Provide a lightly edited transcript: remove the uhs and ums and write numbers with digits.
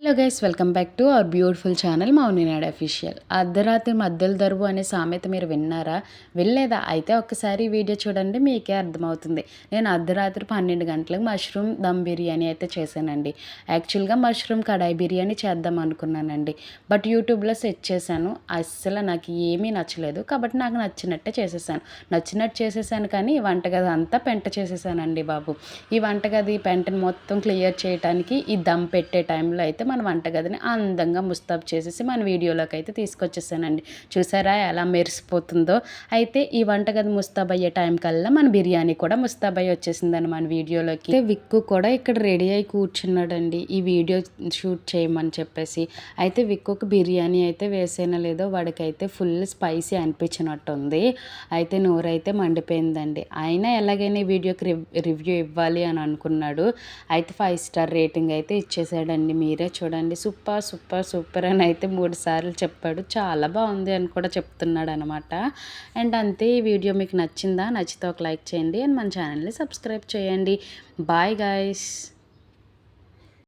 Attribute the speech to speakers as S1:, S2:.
S1: Hello guys, welcome back to our beautiful channel మౌనినాడ్ official. అర్ధరాత్రి మధ్యలో దరువు అనే సామెత మీరు విన్నారా? వినలేదా? అయితే ఒక్కసారి ఈ వీడియో చూడండి, మీకే అర్థమవుతుంది. నేను అర్ధరాత్రి 12 గంటలకు మష్రూమ్ దమ్ బిర్యానీ అయితే చేశానండి. యాక్చువల్గా మష్రూమ్ కడాయి బిర్యానీ చేద్దాం అనుకున్నానండి. బట్ యూట్యూబ్లో సెర్చ్ చేశాను, అస్సలు నాకు ఏమీ నచ్చలేదు. కాబట్టి నాకు నచ్చినట్టే చేసేసాను. నచ్చినట్టు చేసేసాను కానీ ఈ వంటగది అంతా పెంట చేసేసానండి బాబు. ఈ వంటగది పెంటను మొత్తం క్లియర్ చేయడానికి ఈ దమ్ పెట్టే టైంలో అయితే మన వంటగదిని అందంగా ముస్తాబు చేసేసి మన వీడియోలోకి అయితే తీసుకొచ్చేసానండి. చూసారా ఎలా మెరిసిపోతుందో? అయితే ఈ వంటగది ముస్తాబు అయ్యే టైం కల్లా మన బిర్యానీ కూడా ముస్తాబు అయ్యి వచ్చేసిందండి మన వీడియోలోకి. విక్కు కూడా ఇక్కడ రెడీ అయి కూర్చున్నాడండి ఈ వీడియో షూట్ చేయమని చెప్పేసి. అయితే విక్కుకి బిర్యానీ అయితే వేసేనా లేదో వాడికైతే ఫుల్ స్పైసీ అనిపించినట్టుంది. అయితే నోరైతే మండిపోయిందండి. అయినా ఎలాగైనా ఈ వీడియోకి రివ్యూ ఇవ్వాలి అని అనుకున్నాడు. అయితే 5 స్టార్ రేటింగ్ అయితే ఇచ్చేసాడండి. మీరే చూడండి. సూపర్ సూపర్ సూపర్ అని అయితే 3 సార్లు చెప్పాడు. చాలా బాగుంది అని కూడా చెప్తున్నాడు అనమాట. అండ్ అంతే, ఈ వీడియో మీకు నచ్చిందా? నచ్చితే ఒక లైక్ చేయండి అండ్ మన ఛానల్ని సబ్స్క్రైబ్ చేయండి. Bye guys.